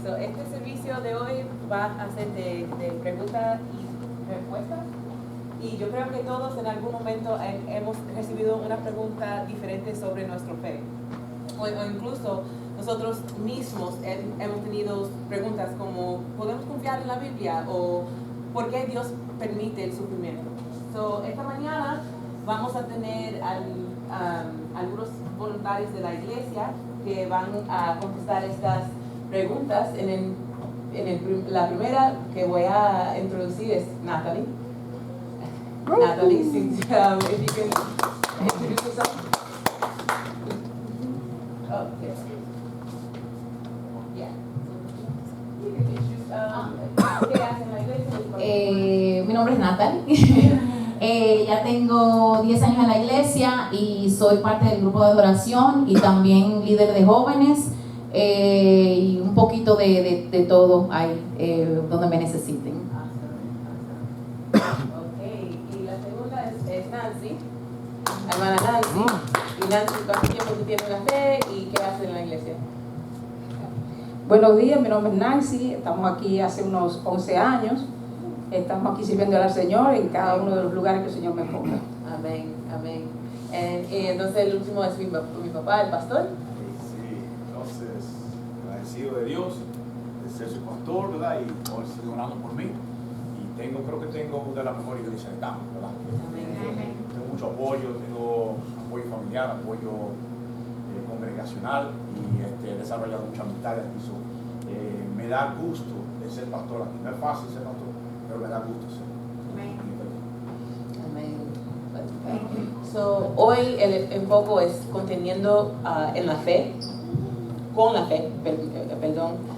so este servicio de hoy va a ser de preguntas y respuestas. Y yo creo que todos en algún momento hemos recibido una pregunta diferente sobre nuestra fe. O incluso nosotros mismos hemos tenido preguntas como, ¿podemos confiar en la Biblia? O ¿por qué Dios permite el sufrimiento? So, esta mañana vamos a tener algunos voluntarios de la iglesia que van a contestar estas preguntas. La primera que voy a introducir es Natalie. Natalie, if you can introduce yourself. Oh, yes. Yeah. ¿Qué hacen en la iglesia? Mi nombre es Natalie. Ya tengo 10 años en la iglesia y soy parte del grupo de adoración y también líder de jóvenes y un poquito de todo ahí donde me necesiten. Nancy, hermana Nancy. Y Nancy, ¿cuánto tiempo tú tienes en la fe y qué haces en la iglesia? Buenos días, mi nombre es Nancy, estamos aquí hace unos 11 años, estamos aquí sirviendo al Señor en cada uno de los lugares que el Señor me ponga. Amén, amén. Y entonces el último es mi papá, el pastor. Sí, entonces agradecido de Dios, de ser su pastor, ¿verdad? Y hoy sigue orando por mí. Y creo que tengo una de las mejores iglesias de campo, ¿verdad? Tengo mucho apoyo, tengo apoyo familiar, apoyo congregacional y he desarrollado mucha amistad aquí. Me da gusto de ser pastor aquí. No es fácil ser pastor, pero me da gusto ser. Amén. So, hoy el enfoque es conteniendo en la fe, con la fe, perdón.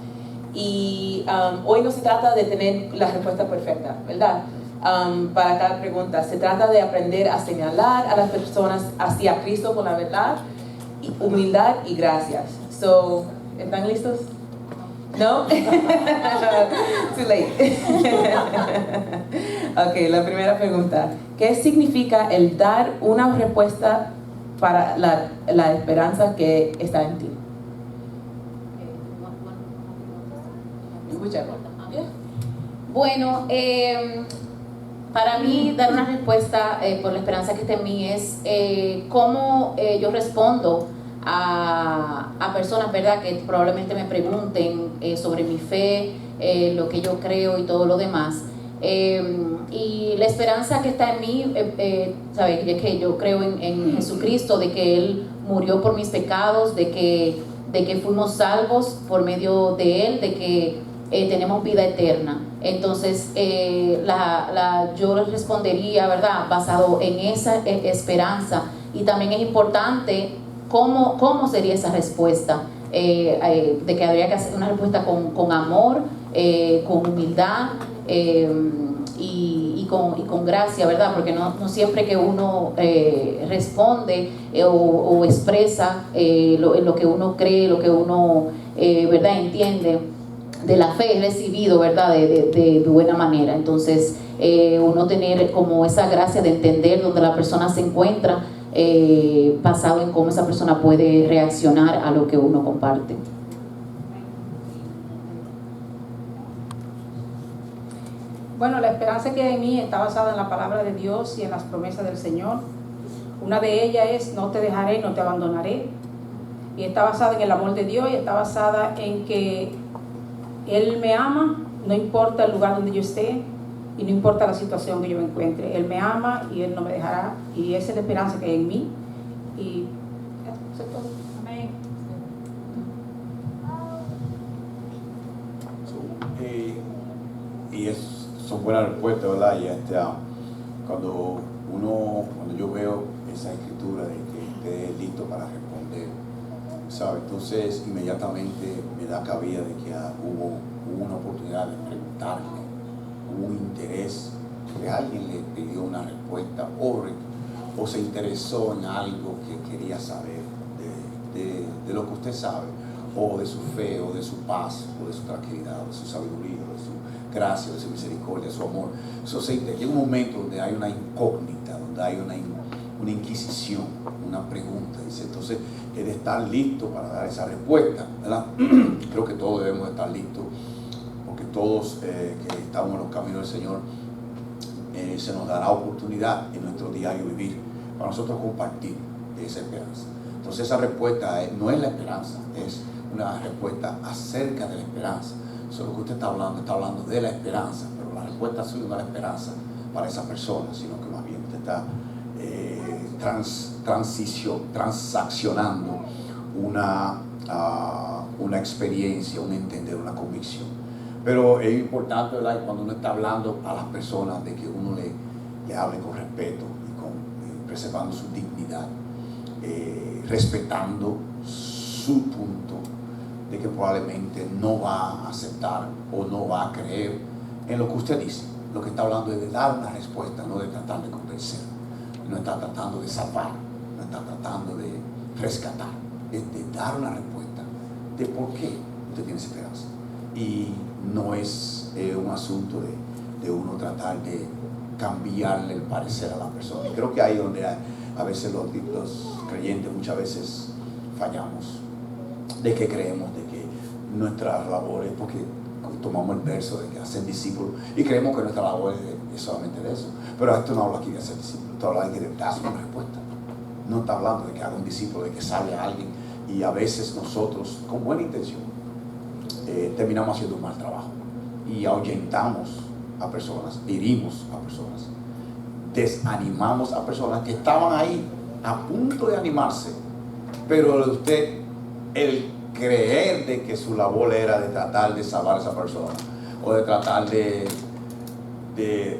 Y hoy no se trata de tener la respuesta perfecta, ¿verdad? Para cada pregunta. Se trata de aprender a señalar a las personas hacia Cristo con la verdad, humildad y gracias. So, ¿están listos? ¿No? Too late. Ok, la primera pregunta. ¿Qué significa el dar una respuesta para la esperanza que está en ti? Bueno, para mí dar una respuesta por la esperanza que está en mí es cómo yo respondo a personas, ¿verdad?, que probablemente me pregunten sobre mi fe, lo que yo creo y todo lo demás. Y la esperanza que está en mí, ¿sabes? Es que yo creo en Jesucristo, de que Él murió por mis pecados, de que fuimos salvos por medio de Él, de que tenemos vida eterna. Entonces yo respondería, ¿verdad?, basado en esa esperanza. Y también es importante cómo sería esa respuesta, de que habría que hacer una respuesta con amor, con humildad y con gracia, ¿verdad? Porque no siempre que uno responde o expresa lo que uno cree, lo que uno ¿verdad?, entiende de la fe, es recibido, ¿verdad?, de buena manera. Entonces uno tener como esa gracia de entender donde la persona se encuentra, basado en cómo esa persona puede reaccionar a lo que uno comparte. Bueno, la esperanza que hay en mí está basada en la palabra de Dios y en las promesas del Señor. Una de ellas es: no te dejaré, no te abandonaré. Y está basada en el amor de Dios y está basada en que Él me ama, no importa el lugar donde yo esté y no importa la situación que yo me encuentre. Él me ama y Él no me dejará. Y esa es la esperanza que hay en mí. Y eso es todo. Amén. Son buenas respuestas, ¿verdad? Y cuando yo veo esa escritura de que esté listo para responder, ¿sabe? Entonces inmediatamente me da cabida de que hubo una oportunidad de preguntarle, hubo un interés, que alguien le pidió una respuesta o se interesó en algo que quería saber de lo que usted sabe, o de su fe, o de su paz, o de su tranquilidad, o de su sabiduría, o de su gracia, de su misericordia, de su amor. Llega un momento donde hay una incógnita, donde hay una inquisición, una pregunta. Dice, entonces, he de estar listo para dar esa respuesta, ¿verdad? Creo que todos debemos estar listos, porque todos que estamos en los caminos del Señor, se nos dará oportunidad en nuestro diario vivir para nosotros compartir esa esperanza. Entonces esa respuesta no es la esperanza, es una respuesta acerca de la esperanza. Eso es lo que usted está hablando de la esperanza, pero la respuesta suya no es la esperanza para esa persona, sino que más bien usted está transaccionando una experiencia, un entender, una convicción. Pero es importante, ¿verdad?, cuando uno está hablando a las personas, de que uno le hable con respeto y preservando su dignidad, respetando su punto, de que probablemente no va a aceptar o no va a creer en lo que usted dice. Lo que está hablando es de dar una respuesta, no de tratar de convencer, no está tratando de salvar, no está tratando de rescatar, es de dar una respuesta de por qué usted tiene esa esperanza. Y no es un asunto de uno tratar de cambiarle el parecer a la persona. Y creo que ahí donde a veces los creyentes muchas veces fallamos, de que creemos de que nuestra labor es, porque tomamos el verso de que hacer discípulos y creemos que nuestra labor es solamente de eso. Pero esto no habla aquí de hacer discípulos, esto habla de que dar una respuesta. No está hablando de que haga un discípulo, de que salve a alguien, y a veces nosotros con buena intención terminamos haciendo un mal trabajo y ahuyentamos a personas, herimos a personas, desanimamos a personas que estaban ahí a punto de animarse, pero el creer de que su labor era de tratar de salvar a esa persona o de tratar de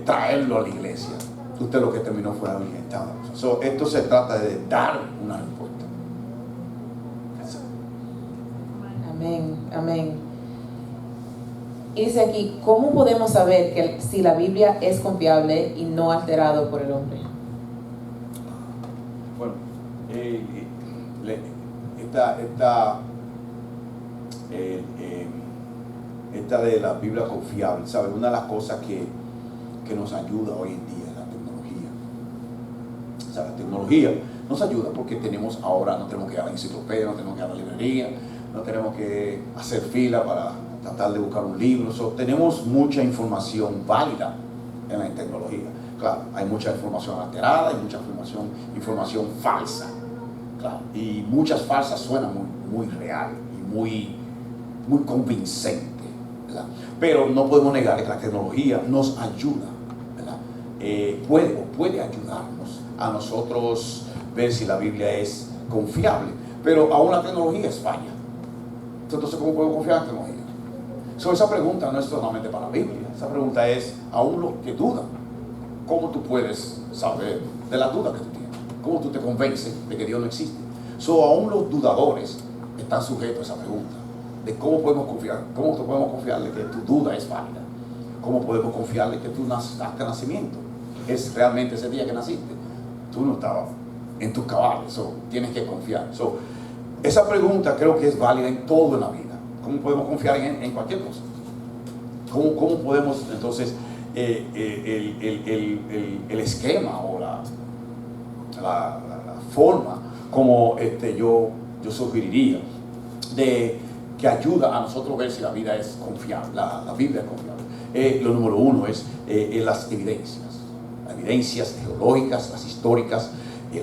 traerlo a la iglesia, usted lo que terminó fue ahuyentando. Esto se trata de dar una respuesta. Amén, amén. Y dice aquí, ¿cómo podemos saber que si la Biblia es confiable y no alterado por el hombre? Bueno, esta de la Biblia confiable, ¿sabes? Una de las cosas que nos ayuda hoy en día es la tecnología. O sea, la tecnología nos ayuda porque no tenemos que ir a la enciclopedia, no tenemos que ir a la librería, no tenemos que hacer fila para tratar de buscar un libro. Tenemos mucha información válida en la tecnología. Claro, hay mucha información alterada, hay mucha información falsa. Claro, y muchas falsas suenan muy real y muy convincente, ¿verdad? Pero no podemos negar que la tecnología nos ayuda, ¿verdad? Puede ayudarnos a nosotros ver si la Biblia es confiable, pero aún la tecnología es falla. Entonces, ¿cómo podemos confiar en la tecnología? Esa pregunta no es solamente para la Biblia, esa pregunta es aún los que dudan. ¿Cómo tú puedes saber de la duda que tú tienes? ¿Cómo tú te convences de que Dios no existe? Aún los dudadores están sujetos a esa pregunta de cómo podemos confiar, cómo podemos confiarle que tu duda es válida, cómo podemos confiarle que tu nacimiento es realmente ese día que naciste. Tú no estabas en tus cabales, tienes que confiar. Esa pregunta creo que es válida en todo en la vida. ¿Cómo podemos confiar en cualquier cosa? ¿Cómo podemos entonces el esquema o la forma como yo sugeriría de que ayuda a nosotros ver si la vida es confiable, la Biblia es confiable? Lo número uno es las evidencias geológicas, las históricas,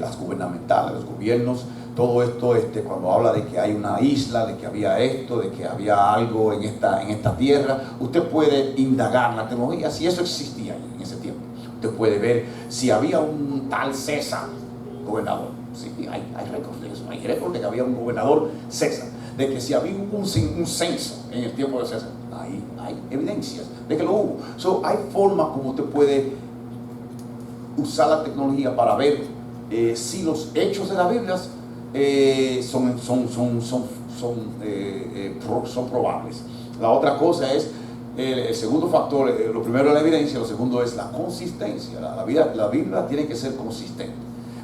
las gubernamentales, los gobiernos. Todo esto, cuando habla de que hay una isla, de que había esto, de que había algo en esta tierra, usted puede indagar en la tecnología si eso existía ahí en ese tiempo. Usted puede ver si había un tal César, gobernador. Sí, hay récords de eso. Hay récords de que había un gobernador César. De que si había un censo en el tiempo de César, hay evidencias de que lo hubo. Hay formas como usted puede usar la tecnología para ver si los hechos de la Biblia son probables. La otra cosa es el segundo factor. Lo primero es la evidencia, lo segundo es la consistencia. La Biblia tiene que ser consistente.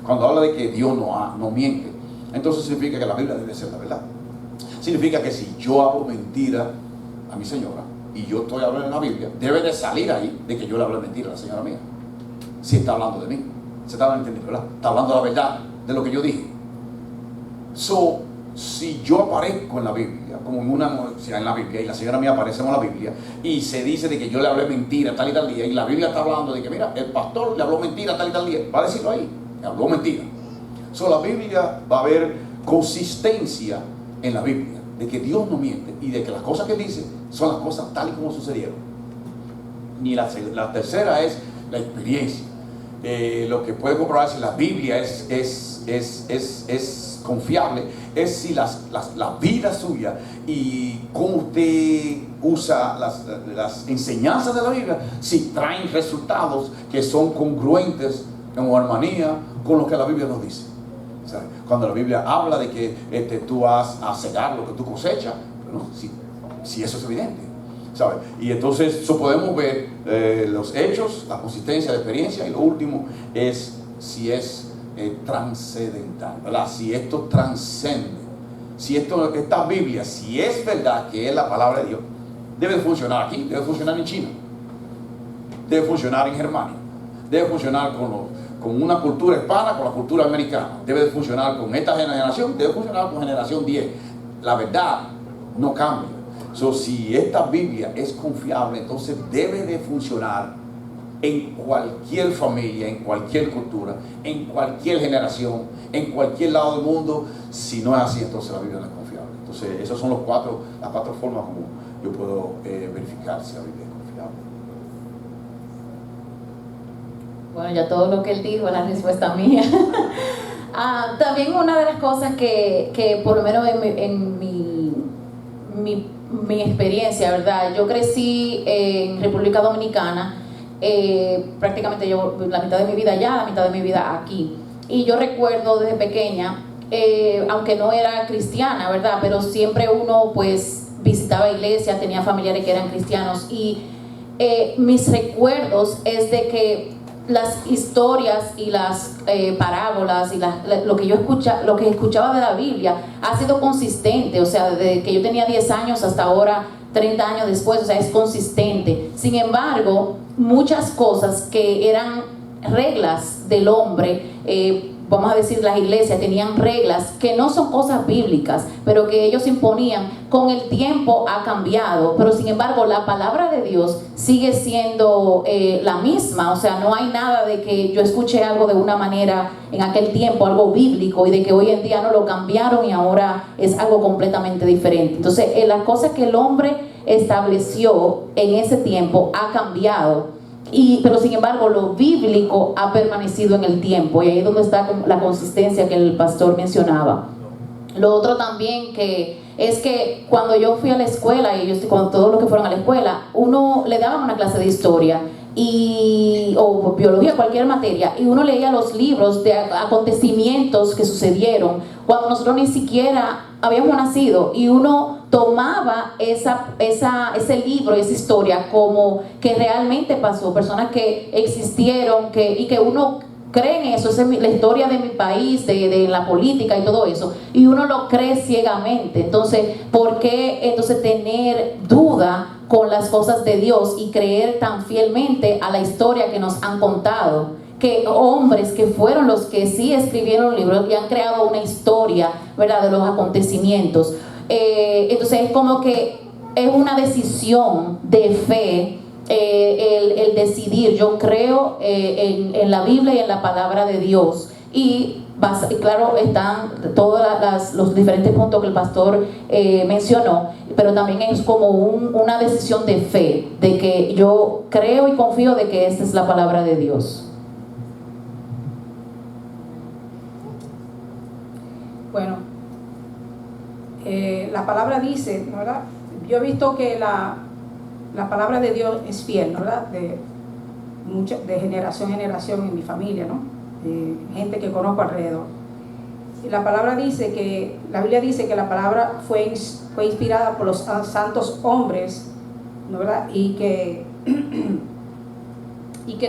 Cuando habla de que Dios no miente, entonces significa que la Biblia debe ser la verdad. Significa que si yo hablo mentira a mi señora y yo estoy hablando en la Biblia, debe de salir ahí de que yo le hablé mentira a la señora mía, si está hablando de mí. Se estaban entendiendo, ¿verdad? Está hablando la verdad de lo que yo dije. So, si yo aparezco en la Biblia, como en la Biblia, y la señora mía aparece en la Biblia, y se dice de que yo le hablé mentira tal y tal día, y la Biblia está hablando de que, mira, el pastor le habló mentira tal y tal día, va a decirlo ahí, le habló mentira. So, la Biblia va a haber consistencia en la Biblia, de que Dios no miente, y de que las cosas que él dice son las cosas tal y como sucedieron. Y la tercera es la experiencia. Lo que puede comprobar si la Biblia es confiable es si la vida suya y cómo usted usa las enseñanzas de la Biblia, si traen resultados que son congruentes en armonía con lo que la Biblia nos dice. O sea, cuando la Biblia habla de que tú vas a cegar lo que tú cosechas, bueno, si eso es evidente, ¿sabe? Y entonces eso podemos ver los hechos, la consistencia, la experiencia, y lo último es si es trascendental, ¿verdad? Si esto transcende, si esta Biblia, si es verdad que es la palabra de Dios, debe funcionar aquí, debe funcionar en China, debe funcionar en Germania, debe funcionar con una cultura hispana, con la cultura americana, debe funcionar con esta generación, debe funcionar con generación 10. La verdad no cambia. So, si esta Biblia es confiable, entonces debe de funcionar en cualquier familia, en cualquier cultura, en cualquier generación, en cualquier lado del mundo. Si no es así, entonces la Biblia no es confiable. Entonces esas son las cuatro formas como yo puedo verificar si la Biblia es confiable. Bueno, ya todo lo que él dijo es la respuesta mía. También una de las cosas que por lo menos en mi experiencia, ¿verdad? Yo crecí en República Dominicana, prácticamente yo la mitad de mi vida allá, la mitad de mi vida aquí. Y yo recuerdo desde pequeña, aunque no era cristiana, ¿verdad? Pero siempre uno pues visitaba iglesias, tenía familiares que eran cristianos, y mis recuerdos es de que las historias y las parábolas y lo que escuchaba de la Biblia ha sido consistente. O sea, desde que yo tenía 10 años hasta ahora, 30 años después, o sea, es consistente. Sin embargo, muchas cosas que eran reglas del hombre, vamos a decir, las iglesias tenían reglas que no son cosas bíblicas, pero que ellos imponían, con el tiempo ha cambiado. Pero sin embargo, la palabra de Dios sigue siendo la misma. O sea, no hay nada de que yo escuché algo de una manera en aquel tiempo, algo bíblico, y de que hoy en día no lo cambiaron y ahora es algo completamente diferente. Entonces, las cosas que el hombre estableció en ese tiempo ha cambiado. Pero sin embargo lo bíblico ha permanecido en el tiempo, y ahí es donde está la consistencia que el pastor mencionaba. Lo otro también que es que cuando yo fui a la escuela, y con todos los que fueron a la escuela, uno le daban una clase de historia o biología, cualquier materia, y uno leía los libros de acontecimientos que sucedieron cuando nosotros ni siquiera habíamos nacido, y uno tomaba ese libro, esa historia como que realmente pasó, personas que existieron, y que uno cree en eso. Esa es la historia de mi país, de la política y todo eso, y uno lo cree ciegamente. Entonces, ¿por qué entonces tener duda con las cosas de Dios y creer tan fielmente a la historia que nos han contado? Que hombres que fueron los que sí escribieron libros y han creado una historia, ¿verdad?, de los acontecimientos. Entonces es como que es una decisión de fe, el decidir, yo creo en la Biblia y en la palabra de Dios. Y claro, están todos los diferentes puntos que el pastor mencionó, pero también es como una decisión de fe, de que yo creo y confío de que esta es la palabra de Dios. Bueno, la palabra dice, ¿verdad? Yo he visto que la palabra de Dios es fiel, ¿verdad? De generación en generación en mi familia, ¿no? Gente que conozco alrededor. Y la Biblia dice que la palabra fue inspirada por los santos hombres, ¿no, verdad? Y que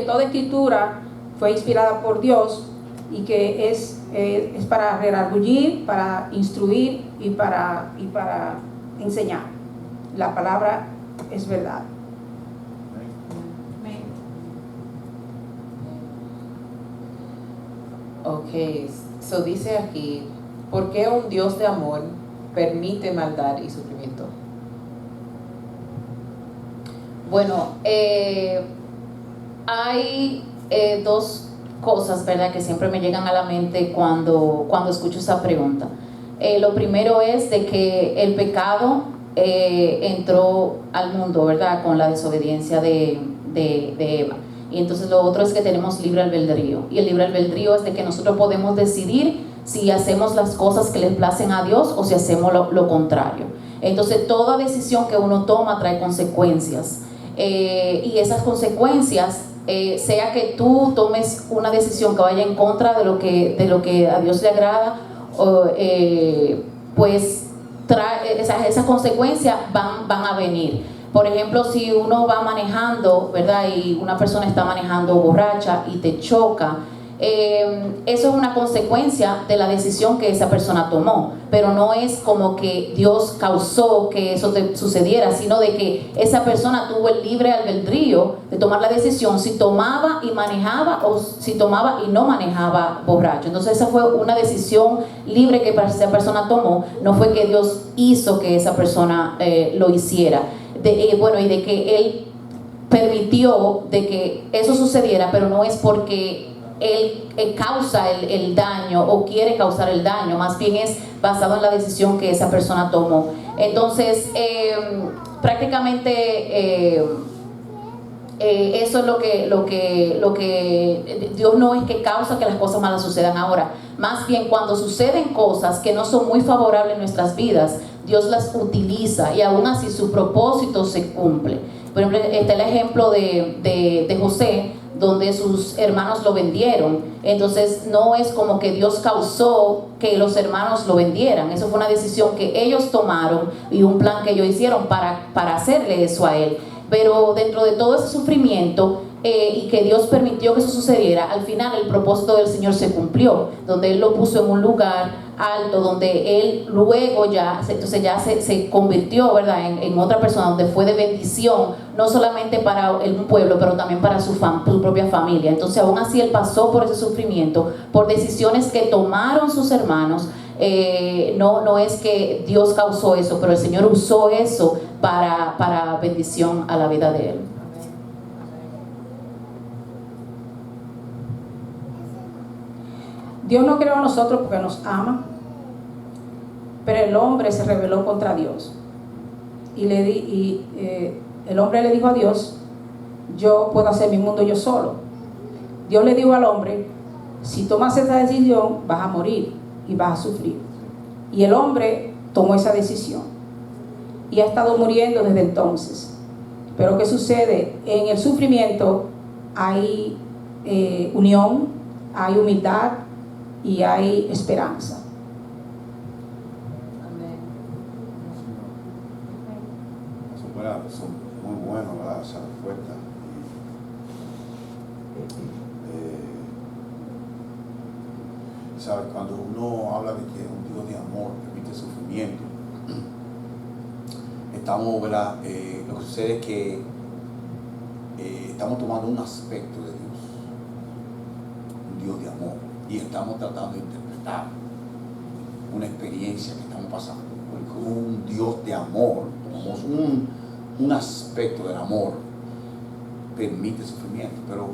toda escritura fue inspirada por Dios, y que es para redarguir, para instruir y para enseñar. La palabra es verdad. Ok, so dice aquí, ¿por qué un Dios de amor permite maldad y sufrimiento? Bueno, hay dos cosas, ¿verdad?, que siempre me llegan a la mente cuando escucho esa pregunta. Lo primero es de que el pecado entró al mundo, ¿verdad?, con la desobediencia de Eva. Y entonces lo otro es que tenemos libre albedrío. Y el libre albedrío es de que nosotros podemos decidir si hacemos las cosas que le placen a Dios o si hacemos lo contrario. Entonces toda decisión que uno toma trae consecuencias. Y esas consecuencias, sea que tú tomes una decisión que vaya en contra de lo que a Dios le agrada, pues esas consecuencias van a venir. Por ejemplo, si uno va manejando, ¿verdad?, y una persona está manejando borracha y te choca, eso es una consecuencia de la decisión que esa persona tomó, pero no es como que Dios causó que eso te sucediera, sino de que esa persona tuvo el libre albedrío de tomar la decisión si tomaba y manejaba o si tomaba y no manejaba borracho. Entonces esa fue una decisión libre que esa persona tomó, no fue que Dios hizo que esa persona lo hiciera. Bueno, y de que Él permitió de que eso sucediera, pero no es porque Él causa el daño o quiere causar el daño, más bien es basado en la decisión que esa persona tomó. Entonces, prácticamente eso es lo que Dios no es que causa que las cosas malas sucedan ahora, más bien cuando suceden cosas que no son muy favorables en nuestras vidas, Dios las utiliza y aún así su propósito se cumple. Por ejemplo, está el ejemplo de José, donde sus hermanos lo vendieron. Entonces no es como que Dios causó que los hermanos lo vendieran, eso fue una decisión que ellos tomaron y un plan que ellos hicieron para hacerle eso a él. Pero dentro de todo ese sufrimiento y que Dios permitió que eso sucediera, al final el propósito del Señor se cumplió, donde Él lo puso en un lugar alto, donde Él luego entonces ya se convirtió, ¿verdad?, en otra persona, donde fue de bendición, no solamente para un pueblo, pero también para su propia familia. Entonces aún así Él pasó por ese sufrimiento, por decisiones que tomaron sus hermanos. No es que Dios causó eso, pero el Señor usó eso para bendición a la vida de Él. Dios no creó a nosotros porque nos ama, pero el hombre se rebeló contra Dios. El hombre le dijo a Dios: yo puedo hacer mi mundo yo solo. Dios le dijo al hombre: si tomas esa decisión vas a morir y vas a sufrir. Y el hombre tomó esa decisión y ha estado muriendo desde entonces. Pero ¿qué sucede? En el sufrimiento hay unión, hay humildad y hay esperanza. Son muy buenas, ¿verdad?, esa respuesta. ¿Sabes? Cuando uno habla de que un Dios de amor permite sufrimiento, estamos, ¿verdad?, lo que sucede es que estamos tomando un aspecto de Dios, un Dios de amor, y estamos tratando de interpretar una experiencia que estamos pasando. Porque un Dios de amor, tomamos un aspecto del amor, permite sufrimiento, pero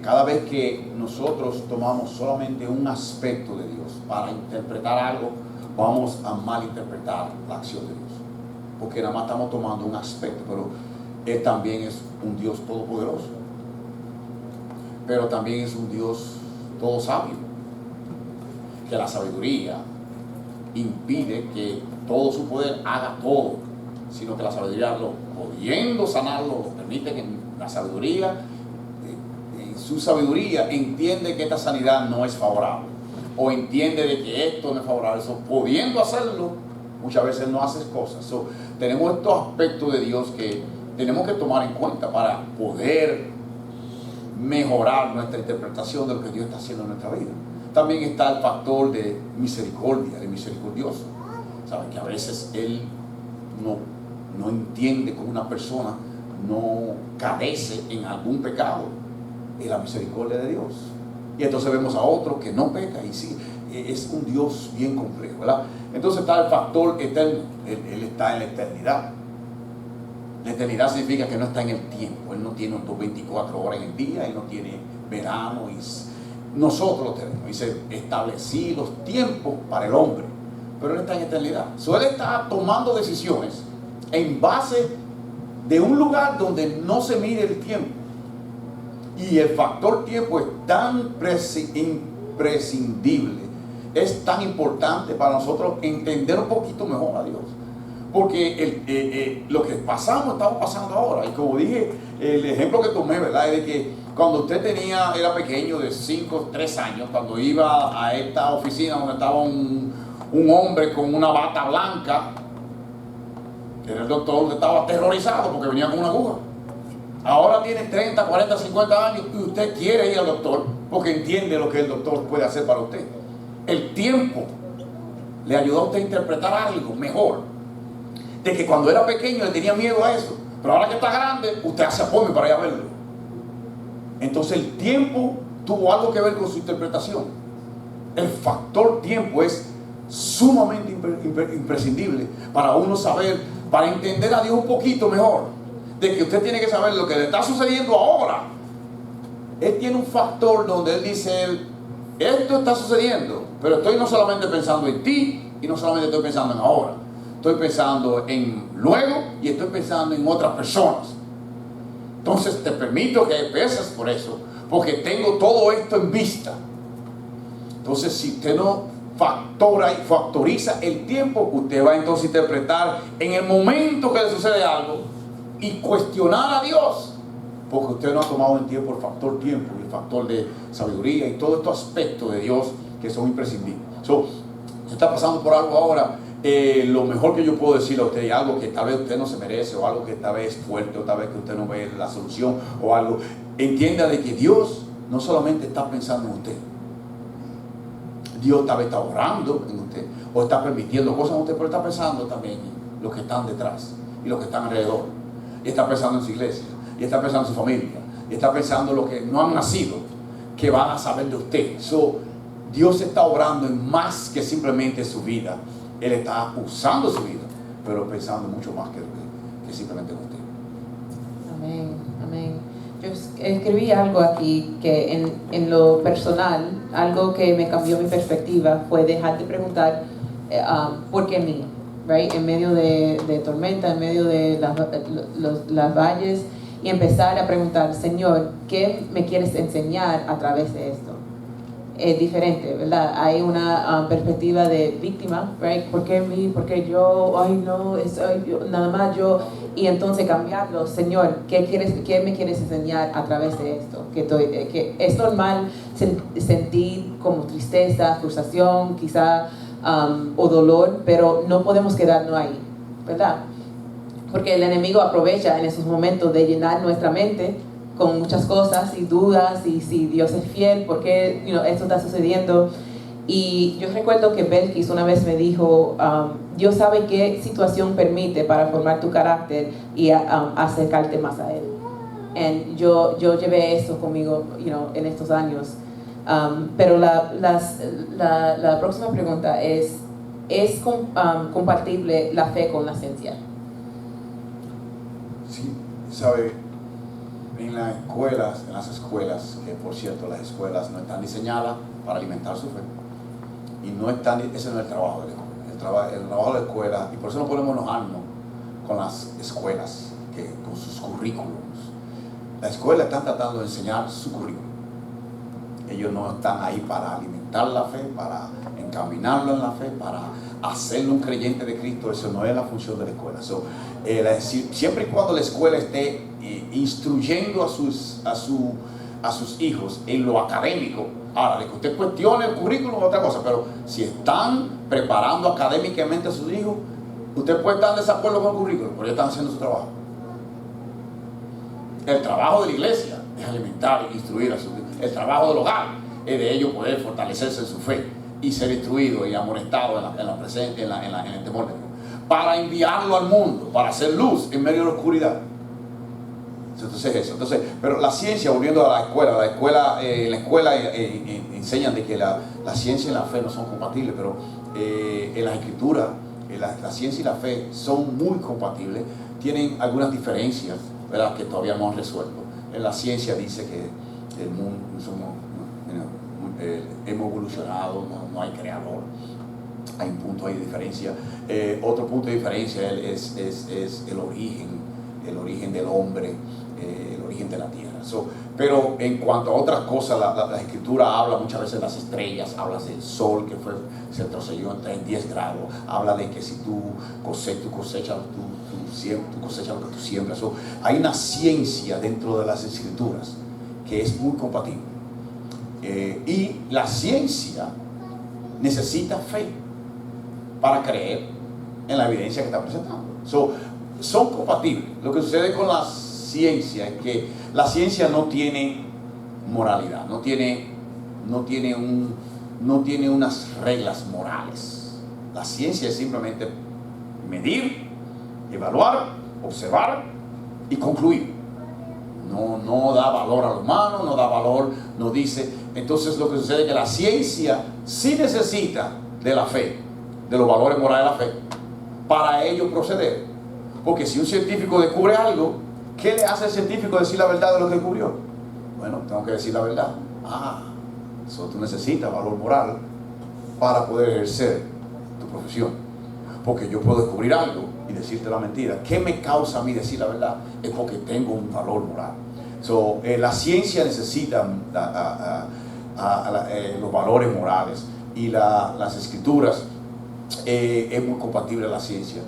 cada vez que nosotros tomamos solamente un aspecto de Dios para interpretar algo, vamos a malinterpretar la acción de Dios, porque nada más estamos tomando un aspecto, pero Él también es un Dios todopoderoso, pero también es un Dios todo sabio, que la sabiduría impide que todo su poder haga todo, sino que la sabiduría, pudiendo sanarlo, lo permite, que la sabiduría, en su sabiduría, entiende que esta sanidad no es favorable, o entiende de que esto no es favorable. Pudiendo hacerlo, muchas veces no hace cosas. Tenemos estos aspectos de Dios que tenemos que tomar en cuenta para poder mejorar nuestra interpretación de lo que Dios está haciendo en nuestra vida. También está el factor de misericordia, de misericordioso. Saben que a veces Él no entiende cómo una persona no carece en algún pecado, y la misericordia de Dios. Y entonces vemos a otro que no peca y sí, es un Dios bien complejo, ¿verdad? Entonces está el factor eterno, Él está en la eternidad. La eternidad significa que no está en el tiempo, Él no tiene 24 horas en el día, Él no tiene verano, y nosotros lo tenemos. Dice, establecí los tiempos para el hombre, pero Él está en eternidad. Él está tomando decisiones en base de un lugar donde no se mide el tiempo. Y el factor tiempo es tan imprescindible, es tan importante para nosotros entender un poquito mejor a Dios. Porque lo que estamos pasando ahora. Y como dije, el ejemplo que tomé, ¿verdad? Es de que cuando usted era pequeño, de 5, 3 años, cuando iba a esta oficina donde estaba un hombre con una bata blanca, que era el doctor, usted estaba aterrorizado porque venía con una aguja. Ahora tiene 30, 40, 50 años y usted quiere ir al doctor porque entiende lo que el doctor puede hacer para usted. El tiempo le ayudó a usted a interpretar algo mejor. De que cuando era pequeño le tenía miedo a eso, pero ahora que está grande, usted hace appointment para ir a verlo. Entonces el tiempo tuvo algo que ver con su interpretación. El factor tiempo es sumamente imprescindible para uno saber, para entender a Dios un poquito mejor. De que usted tiene que saber lo que le está sucediendo ahora. Él tiene un factor donde Él dice, esto está sucediendo, pero estoy no solamente pensando en ti y no solamente estoy pensando en ahora. Estoy pensando en luego y estoy pensando en otras personas. Entonces te permito que peses por eso, porque tengo todo esto en vista. Entonces si usted no factoriza el tiempo, usted va entonces a interpretar en el momento que le sucede algo y cuestionar a Dios, porque usted no ha tomado en tiempo el factor tiempo y el factor de sabiduría y todos estos aspectos de Dios que son imprescindibles. Se está pasando por algo ahora. Lo mejor que yo puedo decirle a usted es algo que tal vez usted no se merece, o algo que tal vez es fuerte, o tal vez que usted no ve la solución, o algo. Entienda de que Dios no solamente está pensando en usted. Dios tal vez está orando en usted, o está permitiendo cosas en usted, pero está pensando también en los que están detrás y los que están alrededor. Y está pensando en su iglesia, y está pensando en su familia, y está pensando en los que no han nacido, que van a saber de usted. Dios está obrando en más que simplemente su vida. Él está usando su vida, pero pensando mucho más que simplemente en usted. Amén, amén. Yo escribí algo aquí que en lo personal, algo que me cambió mi perspectiva fue dejar de preguntar ¿por qué mí? Right? En medio de tormenta, en medio de las valles, y empezar a preguntar, Señor, ¿qué me quieres enseñar a través de esto? Es diferente, ¿verdad? Hay una perspectiva de víctima, right? ¿Por qué mí? ¿Por qué yo? Ay, no, nada más yo. Y entonces cambiarlo, Señor, ¿qué me quieres enseñar a través de esto? Que es normal sentir como tristeza, frustración, quizá, o dolor, pero no podemos quedarnos ahí, ¿verdad? Porque el enemigo aprovecha en esos momentos de llenar nuestra mente con muchas cosas y dudas, y si Dios es fiel, ¿por qué esto está sucediendo? Y yo recuerdo que Belkis una vez me dijo, Dios sabe qué situación permite para formar tu carácter y acercarte más a Él. Y yo llevé eso conmigo en estos años. Pero la próxima pregunta ¿es compatible la fe con la ciencia? Sí, sabe, en las escuelas, que por cierto las escuelas no están diseñadas para alimentar su fe, y ese no es el trabajo de la escuela. El trabajo de la escuela, y por eso no podemos enojarnos con las escuelas, con sus currículums. Las escuelas están tratando de enseñar su currículum. Ellos no están ahí para alimentar la fe, para encaminarlo en la fe, para hacerlo un creyente de Cristo. Eso no es la función de la escuela. Siempre y cuando la escuela esté instruyendo a sus hijos en lo académico, ahora, de que usted cuestione el currículum es otra cosa, pero si están preparando académicamente a sus hijos, usted puede estar en desacuerdo con el currículum, pero ellos están haciendo su trabajo. El trabajo de la iglesia es alimentar e instruir a sus hijos. El trabajo del hogar es de ellos poder fortalecerse en su fe y ser instruido y amonestado en la presencia, en el temor de Dios, para enviarlo al mundo, para hacer luz en medio de la oscuridad. Entonces eso. Entonces, pero la ciencia, volviendo a en la escuela enseñan de que la ciencia y la fe no son compatibles, pero en las escrituras la ciencia y la fe son muy compatibles, tienen algunas diferencias, ¿verdad?, que todavía no han resuelto. En la ciencia dice que el mundo hemos evolucionado, no hay creador. Hay un punto ahí de diferencia. Otro punto de diferencia es el origen del hombre, el origen de la tierra. Pero en cuanto a otras cosas, la escritura habla muchas veces de las estrellas, habla del sol que se retrocedió en 10 grados, habla de que si tú cosechas lo que tú siembras. Hay una ciencia dentro de las escrituras que es muy compatible. Y la ciencia necesita fe para creer en la evidencia que está presentando. Son compatibles. Lo que sucede con la ciencia es que la ciencia no tiene moralidad, no tiene unas reglas morales. La ciencia es simplemente medir, evaluar, observar y concluir. No da valor al humano, no da valor, no dice. Entonces lo que sucede es que la ciencia sí necesita de la fe, de los valores morales de la fe, para ello proceder. Porque si un científico descubre algo, ¿qué le hace al científico decir la verdad de lo que descubrió? Bueno, tengo que decir la verdad. Eso tú necesitas valor moral para poder ejercer tu profesión. Porque yo puedo descubrir algo y decirte la mentira. ¿Qué me causa a mí decir la verdad? Es porque tengo un valor moral. La ciencia necesita los valores morales, y las escrituras es muy compatible a la ciencia.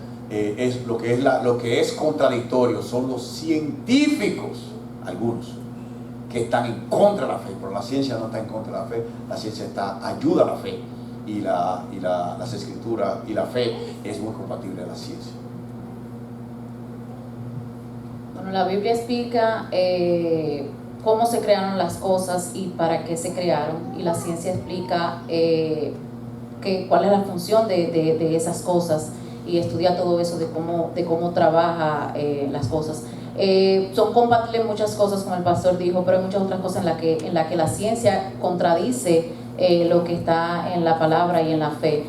Lo que es contradictorio son los científicos, algunos, que están en contra de la fe, pero la ciencia no está en contra de la fe. La ciencia ayuda a la fe, y las escrituras y la fe es muy compatible a la ciencia. Bueno, la Biblia explica cómo se crearon las cosas y para qué se crearon, y la ciencia explica cuál es la función de esas cosas, y estudia todo eso de cómo trabaja las cosas. Son compatibles muchas cosas, como el pastor dijo, pero hay muchas otras cosas en la que la ciencia contradice lo que está en la palabra y en la fe.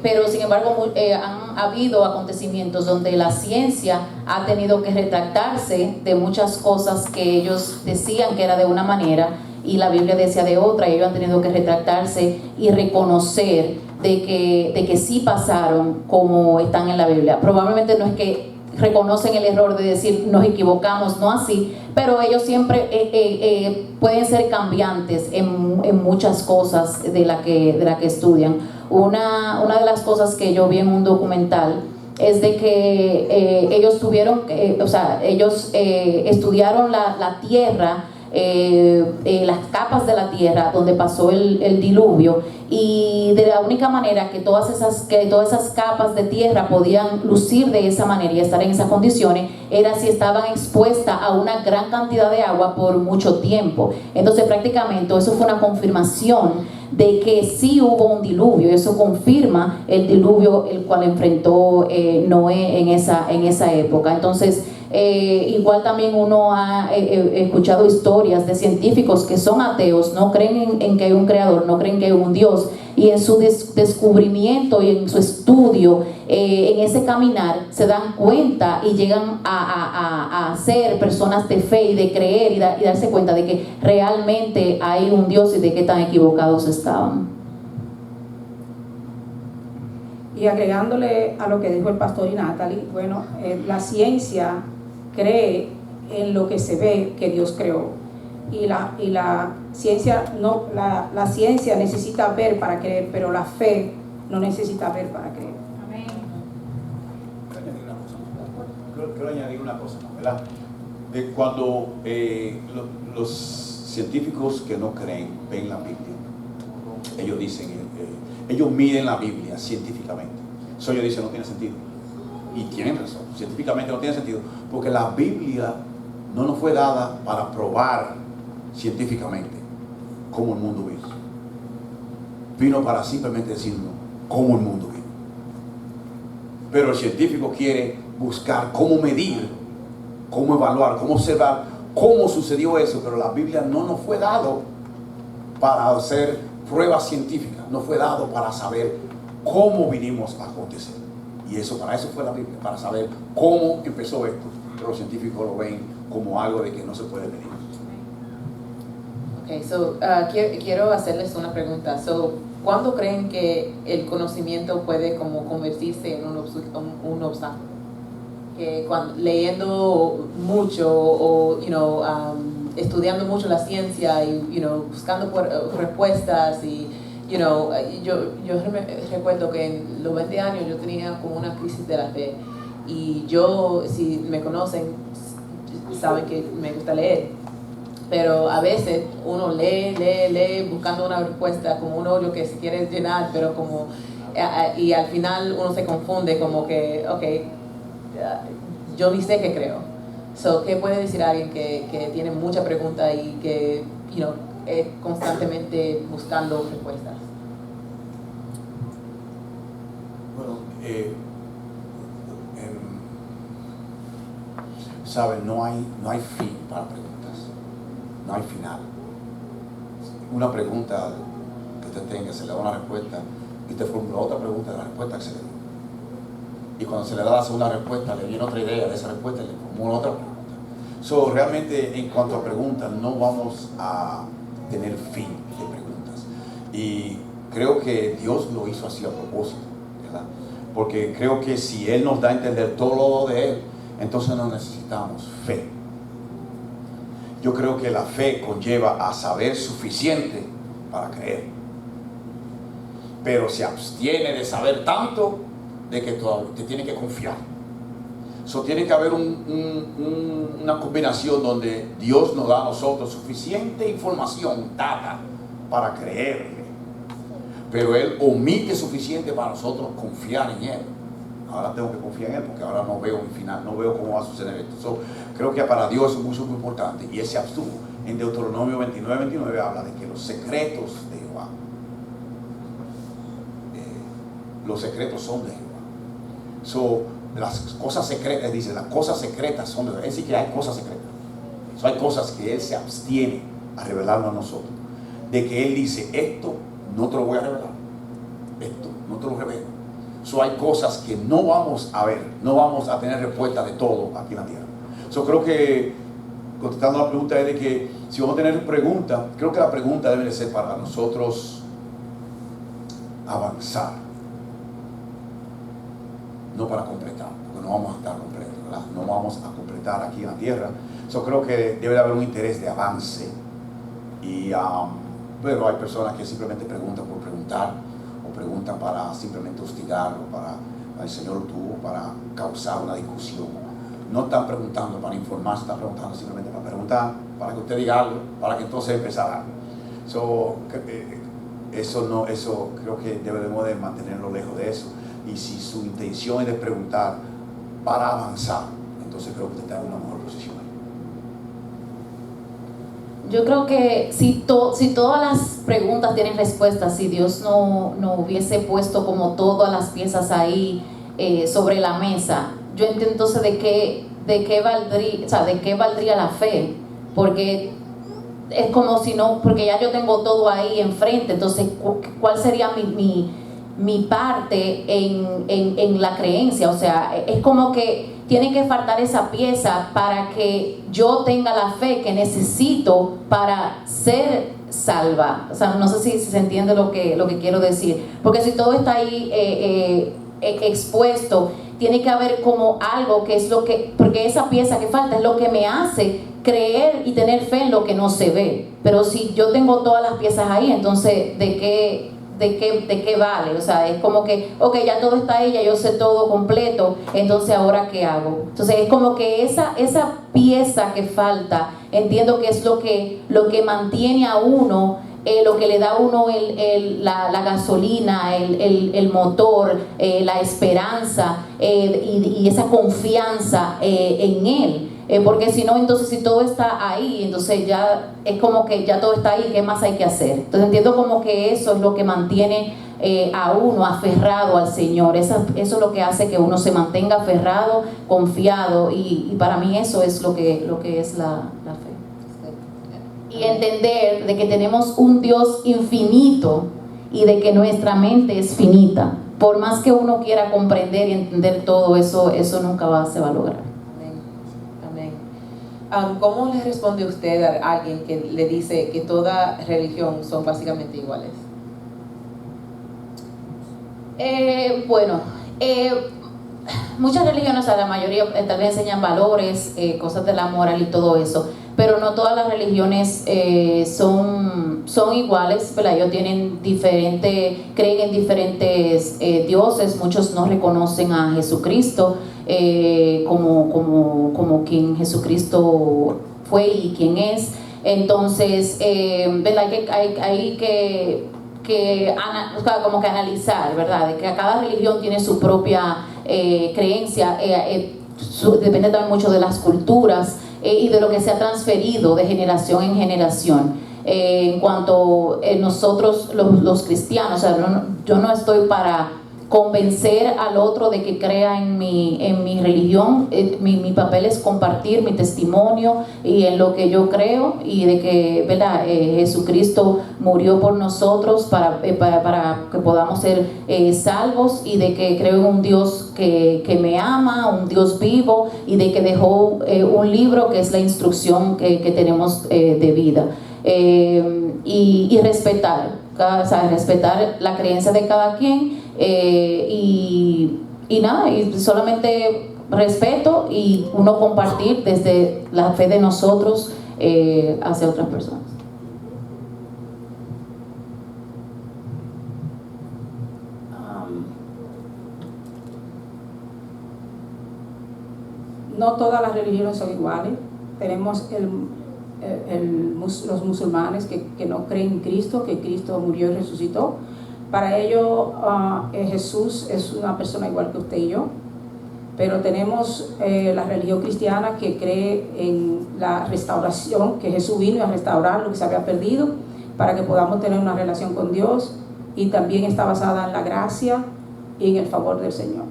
Pero sin embargo han habido acontecimientos donde la ciencia ha tenido que retractarse de muchas cosas que ellos decían que era de una manera y la Biblia decía de otra, y ellos han tenido que retractarse y reconocer de que sí pasaron como están en la Biblia. Probablemente no es que reconocen el error de decir nos equivocamos, no así, pero ellos siempre pueden ser cambiantes en muchas cosas de la que estudian. Una de las cosas que yo vi en un documental es de que ellos tuvieron, ellos estudiaron la tierra, las capas de la tierra donde pasó el diluvio, y de la única manera que todas esas capas de tierra podían lucir de esa manera y estar en esas condiciones era si estaban expuestas a una gran cantidad de agua por mucho tiempo. Entonces prácticamente eso fue una confirmación de que sí hubo un diluvio. Eso confirma el diluvio el cual enfrentó Noé en esa época. Entonces igual también uno ha escuchado historias de científicos que son ateos, no creen en que hay un creador, no creen que hay un Dios, y en su descubrimiento y en su estudio, en ese caminar, se dan cuenta y llegan a ser personas de fe y de creer y darse cuenta de que realmente hay un Dios y de qué tan equivocados estaban. Y agregándole a lo que dijo el pastor y Natalie, bueno, la ciencia cree en lo que se ve que Dios creó, y la ciencia no, la ciencia necesita ver para creer, pero la fe no necesita ver para creer. Amén. Quiero añadir una cosa, ¿verdad? De cuando los científicos que no creen ven la Biblia, ellos dicen, ellos miden la Biblia científicamente. Eso ellos dicen no tiene sentido. Y tienen razón, científicamente no tiene sentido, porque la Biblia no nos fue dada para probar científicamente cómo el mundo vive. Vino para simplemente decirnos cómo el mundo vive. Pero el científico quiere buscar cómo medir cómo evaluar, cómo observar cómo sucedió eso, pero la Biblia no nos fue dado para hacer pruebas científicas, no fue dado para saber cómo vinimos a acontecer. Y eso, para eso fue la Biblia, para saber cómo empezó esto. Pero los científicos lo ven como algo de que no se puede medir. Okay, so, quiero hacerles una pregunta. So, ¿cuándo creen que el conocimiento puede como convertirse en un obstáculo? Que leyendo mucho o estudiando mucho la ciencia y buscando respuestas y yo recuerdo que en los 20 años yo tenía como una crisis de la fe y yo, si me conocen, saben que me gusta leer, pero a veces uno lee buscando una respuesta como un hoyo que se quiere llenar, pero como y al final uno se confunde como que yo ni sé qué creo. So, ¿qué puede decir alguien que tiene mucha pregunta y que es constantemente buscando respuestas? Bueno, ¿saben? No hay fin para preguntas, no hay final. Una pregunta que usted tenga, se le da una respuesta y usted formula otra pregunta de la respuesta que se le dio. Y cuando se le da la segunda respuesta, le viene otra idea de esa respuesta y le formula otra pregunta. So, realmente, en cuanto a preguntas, no vamos a tener fin de preguntas. Y creo que Dios lo hizo así a propósito, ¿verdad? Porque creo que si Él nos da a entender todo lo de Él, entonces no necesitamos fe. Yo creo que la fe conlleva a saber suficiente para creer. Pero se abstiene de saber tanto de que te tiene que confiar. Tiene que haber una combinación donde Dios nos da a nosotros suficiente información, data, para creerle. Pero Él omite suficiente para nosotros confiar en Él. Ahora tengo que confiar en Él porque ahora no veo un final, no veo cómo va a suceder esto. Creo que para Dios es muy importante y Él se abstuvo. En Deuteronomio 29 habla de que los secretos de Jehová, los secretos son de Jehová. Las cosas secretas, dice, las cosas secretas son de Jehová. Es decir, que hay cosas secretas. Hay cosas que Él se abstiene a revelarnos a nosotros. De que Él dice, esto no te lo voy a revelar. Esto no te lo revelo. Hay cosas que no vamos a ver, no vamos a tener respuesta de todo aquí en la tierra. Creo que, contestando la pregunta es de que si vamos a tener preguntas, creo que la pregunta debe de ser para nosotros avanzar. No para completar, porque no vamos a estar completos, ¿verdad? No vamos a completar aquí en la tierra. Creo que debe de haber un interés de avance. Pero hay personas que simplemente preguntan por preguntar, o preguntan para simplemente hostigar, o para el Señor tuvo para causar una discusión. No están preguntando para informarse, están preguntando simplemente para preguntar, para que usted diga algo, para que entonces empezar algo. Eso creo que debemos de mantenerlo lejos de eso. Y si su intención es de preguntar para avanzar, entonces creo que usted está en una mejor posición. Yo creo que si todas las preguntas tienen respuestas, si Dios no hubiese puesto como todas las piezas ahí sobre la mesa, yo entiendo entonces de qué valdría la fe, porque es como si no, porque ya yo tengo todo ahí enfrente, entonces ¿cuál sería mi parte en la creencia? O sea, es como que tiene que faltar esa pieza para que yo tenga la fe que necesito para ser salva. O sea, no sé si se entiende lo que quiero decir, porque si todo está ahí expuesto, tiene que haber como algo que es porque esa pieza que falta es lo que me hace creer y tener fe en lo que no se ve. Pero si yo tengo todas las piezas ahí, entonces ¿de qué vale? O sea, es como que, ok, ya todo está ahí, ya yo sé todo completo, entonces ¿ahora qué hago? Entonces es como que esa pieza que falta, entiendo que es lo que mantiene a uno, lo que le da a uno la gasolina, el motor, la esperanza y esa confianza en Él. Porque si no, entonces si todo está ahí, entonces ya es como que ya todo está ahí, ¿qué más hay que hacer? Entonces entiendo como que eso es lo que mantiene a uno aferrado al Señor. Eso es lo que hace que uno se mantenga aferrado, confiado, y para mí eso es lo que es la fe. Y entender de que tenemos un Dios infinito y de que nuestra mente es finita. Por más que uno quiera comprender y entender todo eso, eso nunca se va a lograr. Amén. Amén. ¿Cómo le responde usted a alguien que le dice que toda religión son básicamente iguales? Muchas religiones, a la mayoría tal vez enseñan valores, cosas de la moral y todo eso, pero no todas las religiones son iguales, ¿verdad? Ellos tienen creen en diferentes dioses. Muchos no reconocen a Jesucristo como quien Jesucristo fue y quien es. Entonces, ¿verdad? Hay que analizar, ¿verdad? De que cada religión tiene su propia creencia, depende también mucho de las culturas y de lo que se ha transferido de generación en generación. En cuanto nosotros los cristianos, o sea, yo no estoy para convencer al otro de que crea en mi religión. Mi papel es compartir mi testimonio y en lo que yo creo, y de que, ¿verdad? Jesucristo murió por nosotros para que podamos ser salvos, y de que creo en un Dios que me ama, un Dios vivo, y de que dejó un libro que es la instrucción que tenemos de vida. Y respetar la creencia de cada quien, y nada, y solamente respeto y uno compartir desde la fe de nosotros hacia otras personas. No todas las religiones son iguales. Tenemos los musulmanes que no creen en Cristo, que Cristo murió y resucitó. Para ellos Jesús es una persona igual que usted y yo. Pero tenemos la religión cristiana, que cree en la restauración, que Jesús vino a restaurar lo que se había perdido para que podamos tener una relación con Dios, y también está basada en la gracia y en el favor del Señor.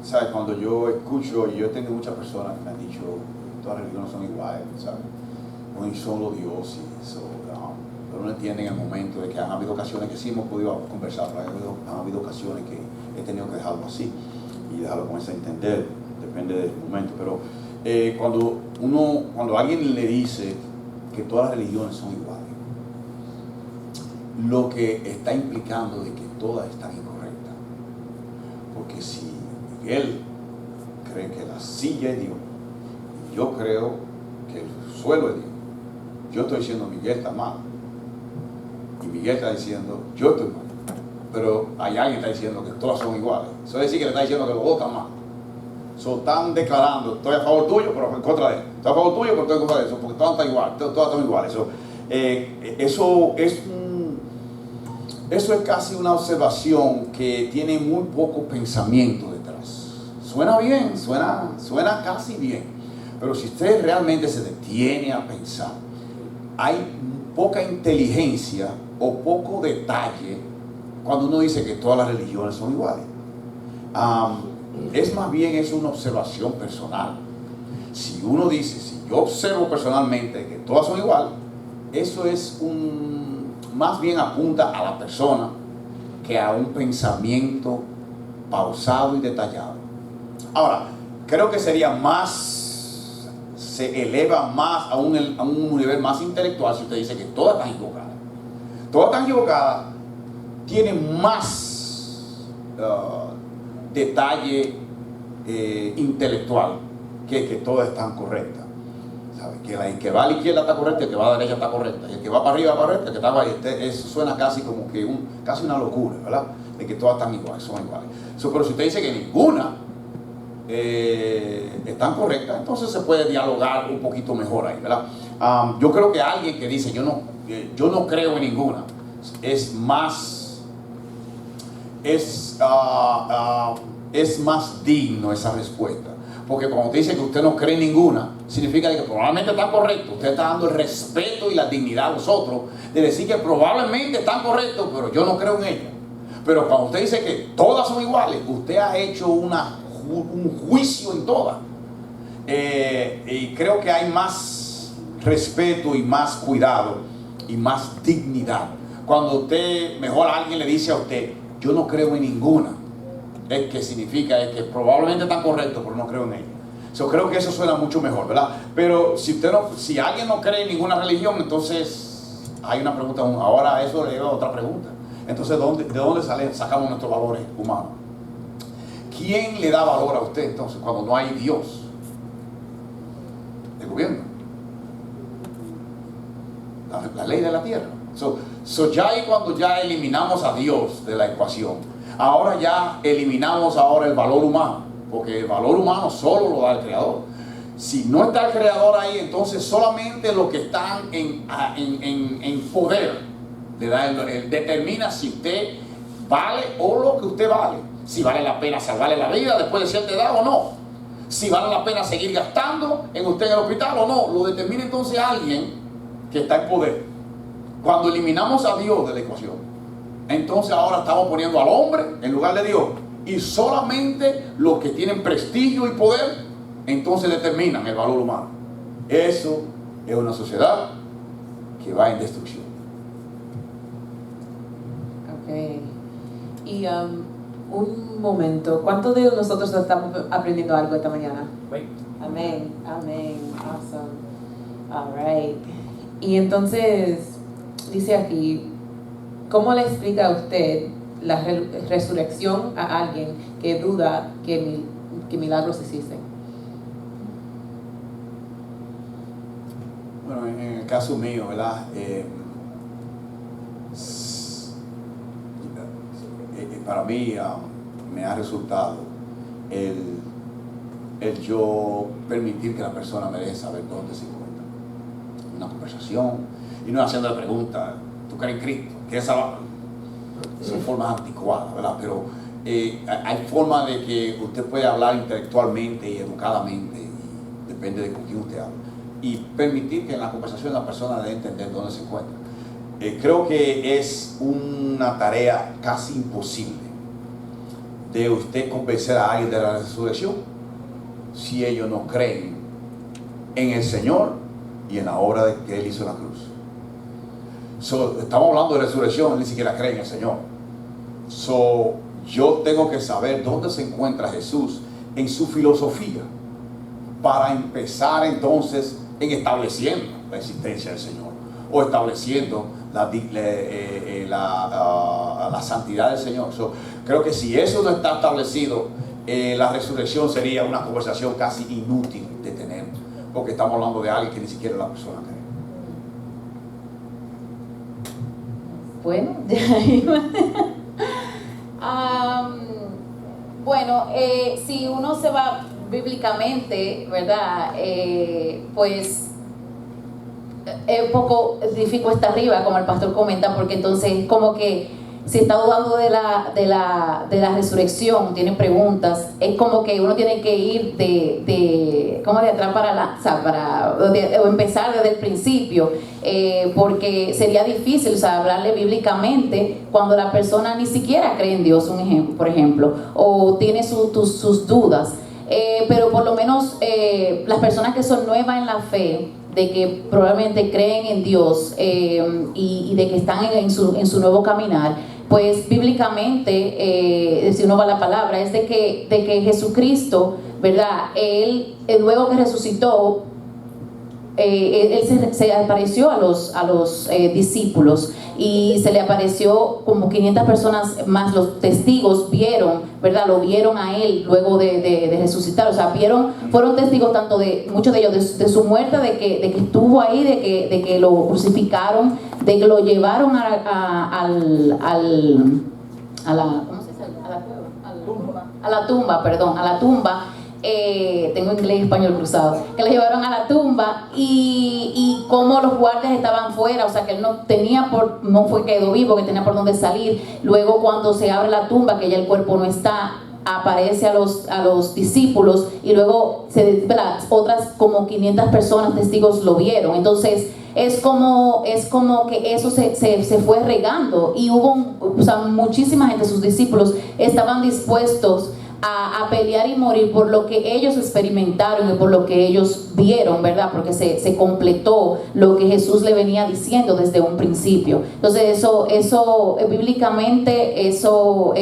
¿Sabes? Cuando yo escucho, y yo he tenido muchas personas que me han dicho todas las religiones son iguales, ¿sabes? Un solo Dios, y eso, pero no entienden el momento de que han habido ocasiones que sí hemos podido conversar, pero han habido ocasiones que he tenido que dejarlo así y dejarlo con ese entender, depende del momento. Pero cuando alguien le dice que todas las religiones son iguales, lo que está implicando de que todas están incorrectas. Porque si Miguel cree que la silla es Dios, y yo creo que el suelo es Dios, yo estoy diciendo Miguel está mal, y Miguel está diciendo yo estoy mal, pero hay alguien que está diciendo que todas son iguales. Eso es decir, que le está diciendo que los dos están mal. Están declarando, estoy a favor tuyo, pero en contra de él. Estoy a favor tuyo, pero estoy en contra de eso, porque todas están iguales, todas son iguales. Eso es casi una observación que tiene muy poco pensamiento detrás. Suena bien, suena casi bien, pero si usted realmente se detiene a pensar, hay poca inteligencia o poco detalle cuando uno dice que todas las religiones son iguales. Es más bien una observación personal. Si uno dice, si yo observo personalmente que todas son iguales, eso es más bien apunta a la persona que a un pensamiento pausado y detallado. Ahora, creo que sería más, se eleva más a un nivel más intelectual si usted dice que todas están equivocadas. Todas están equivocadas, tienen más detalle intelectual que todas están correctas. ¿Sabe? Que el que va a la izquierda está correcta, el que va a la derecha está correcta, y el que va para arriba está correcta, el que está para eso suena casi como que casi una locura, ¿verdad? De que todas están iguales, son iguales. Pero si usted dice que ninguna están correctas, entonces se puede dialogar un poquito mejor ahí, ¿verdad? Yo creo que alguien que dice yo no creo en ninguna es más digno esa respuesta, Porque cuando usted dice que usted no cree en ninguna, significa que probablemente está correcto. Usted está dando el respeto y la dignidad a los otros de decir que probablemente están correctos, pero yo no creo en ellas. Pero cuando usted dice que todas son iguales, usted ha hecho un juicio en todas. Y creo que hay más respeto y más cuidado y más dignidad cuando usted, mejor alguien le dice a usted, yo no creo en ninguna. Es que significa es que probablemente están correctos, pero no creo en ellos. Yo creo que eso suena mucho mejor, ¿verdad? Pero si alguien no cree en ninguna religión, entonces hay una pregunta. Ahora eso le lleva a otra pregunta. Entonces, ¿de dónde sacamos nuestros valores humanos? ¿Quién le da valor a usted entonces cuando no hay Dios? El gobierno. La ley de la tierra. Ya ahí cuando ya eliminamos a Dios de la ecuación, ahora ya eliminamos el valor humano, porque el valor humano solo lo da el Creador. Si no está el Creador ahí, entonces solamente los que están en poder determina si usted vale o lo que usted vale. Si vale la pena salvarle la vida después de cierta edad o no. Si vale la pena seguir gastando en usted en el hospital o no. Lo determina entonces alguien que está en poder. Cuando eliminamos a Dios de la ecuación, entonces ahora estamos poniendo al hombre en lugar de Dios. Y solamente los que tienen prestigio y poder, entonces determinan el valor humano. Eso es una sociedad que va en destrucción. Ok. Y un momento, ¿cuántos de nosotros estamos aprendiendo algo esta mañana? Amén, amén, awesome. All right. Y entonces, dice aquí, ¿cómo le explica a usted la resurrección a alguien que duda que milagros existen? Bueno, en el caso mío, ¿verdad? Para mí me ha resultado el yo permitir que la persona me deje saber dónde se encuentra. Una conversación y no haciendo preguntas. ¿Tú crees en Cristo? Que son formas anticuadas, ¿verdad? Pero hay formas de que usted puede hablar intelectualmente y educadamente, y depende de con quién usted habla, y permitir que en la conversación la persona dé a entender dónde se encuentra. Creo que es una tarea casi imposible de usted convencer a alguien de la resurrección si ellos no creen en el Señor y en la obra que Él hizo en la cruz. Estamos hablando de resurrección, Él ni siquiera cree en el Señor. Yo tengo que saber dónde se encuentra Jesús en su filosofía para empezar entonces en estableciendo la existencia del Señor o estableciendo la santidad del Señor. Creo que si eso no está establecido, la resurrección sería una conversación casi inútil de tener, porque estamos hablando de alguien que ni siquiera la persona cree. Bueno, bueno, si uno se va bíblicamente, ¿verdad? Pues es un poco difícil cuesta arriba, como el pastor comenta, porque entonces como que si está dudando de la resurrección, tiene preguntas, es como que uno tiene que ir de atrás o empezar desde el principio, porque sería difícil, hablarle bíblicamente cuando la persona ni siquiera cree en Dios, por ejemplo, o tiene sus dudas. Pero por lo menos las personas que son nuevas en la fe, de que probablemente creen en Dios y de que están en su nuevo caminar, pues bíblicamente, si uno va a la palabra, es de que Jesucristo, ¿verdad? Él luego que resucitó, él se apareció a los discípulos y se le apareció como 500 personas más. Los testigos vieron, ¿verdad? Lo vieron a él luego de resucitar. O sea, fueron testigos tanto de muchos de ellos de su muerte, de que estuvo ahí, de que lo crucificaron, de que lo llevaron a la tumba. Tengo inglés y español cruzado, que le llevaron a la tumba y como los guardias estaban fuera, o sea que él no quedó vivo, que tenía por dónde salir. Luego cuando se abre la tumba, que ya el cuerpo no está, aparece a los discípulos y luego otras como 500 personas, testigos, lo vieron. Entonces es como que eso se fue regando y hubo muchísima gente, sus discípulos estaban dispuestos a pelear y morir por lo que ellos experimentaron y por lo que ellos vieron, ¿verdad? Porque se completó lo que Jesús le venía diciendo desde un principio. Entonces eso bíblicamente, eso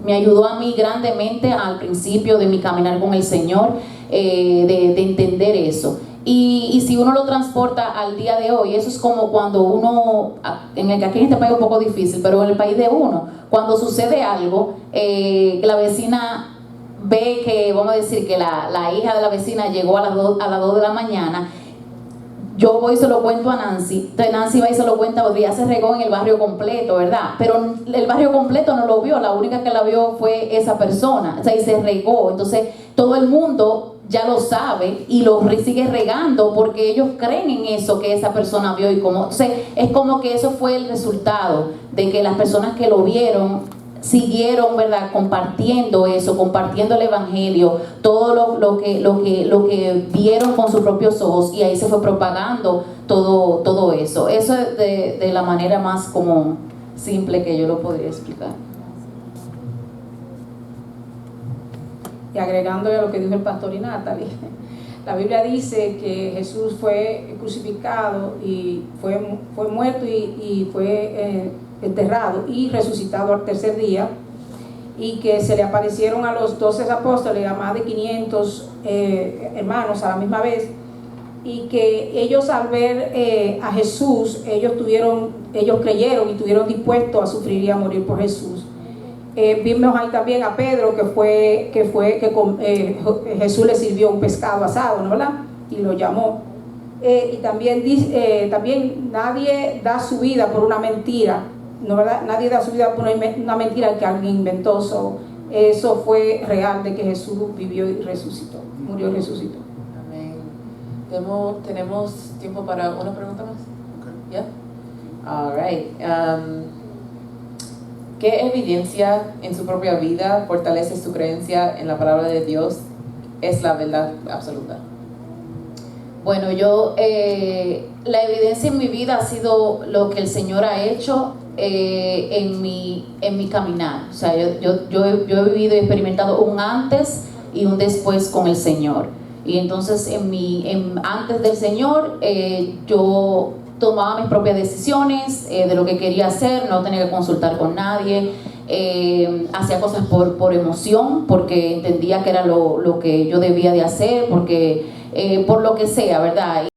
me ayudó a mí grandemente al principio de mi caminar con el Señor, de entender eso. Y si uno lo transporta al día de hoy, eso es como cuando uno, aquí en este país es un poco difícil, pero en el país de uno, cuando sucede algo, la vecina ve que, vamos a decir, que la hija de la vecina llegó a las 2 de la mañana, yo voy y se lo cuento a Nancy, entonces Nancy va y se lo cuenta, porque ya se regó en el barrio completo, ¿verdad? Pero el barrio completo no lo vio, la única que la vio fue esa persona, o sea, y se regó. Entonces todo el mundo ya lo sabe y lo sigue regando porque ellos creen en eso que esa persona vio y como, entonces es como que eso fue el resultado de que las personas que lo vieron siguieron, ¿verdad?, compartiendo eso, compartiendo el evangelio, todo lo que vieron con sus propios ojos, y ahí se fue propagando todo eso. Eso es de la manera más como simple que yo lo podría explicar. Y agregando a lo que dijo el pastor y Natalie, la Biblia dice que Jesús fue crucificado y fue muerto y fue enterrado y resucitado al tercer día, y que se le aparecieron a los 12 apóstoles, a más de 500 hermanos a la misma vez, y que ellos al ver a Jesús, ellos creyeron y estuvieron dispuestos a sufrir y a morir por Jesús. Vimos ahí también a Pedro, que Jesús le sirvió un pescado asado, ¿no, verdad? Y lo llamó. Y también nadie da su vida por una mentira, ¿no, verdad? Nadie da su vida por una mentira que alguien inventó. Eso fue real, de que Jesús vivió y resucitó, murió y resucitó. Amén. ¿Tenemos tiempo para una pregunta más? Okay. ¿Ya? All right. ¿Qué evidencia en su propia vida fortalece su creencia en la palabra de Dios es la verdad absoluta? Bueno, la evidencia en mi vida ha sido lo que el Señor ha hecho en mi caminar. O sea, yo he vivido y experimentado un antes y un después con el Señor. Y entonces antes del Señor, yo tomaba mis propias decisiones de lo que quería hacer, no tenía que consultar con nadie, hacía cosas por emoción, porque entendía que era lo que yo debía de hacer, porque por lo que sea, ¿verdad?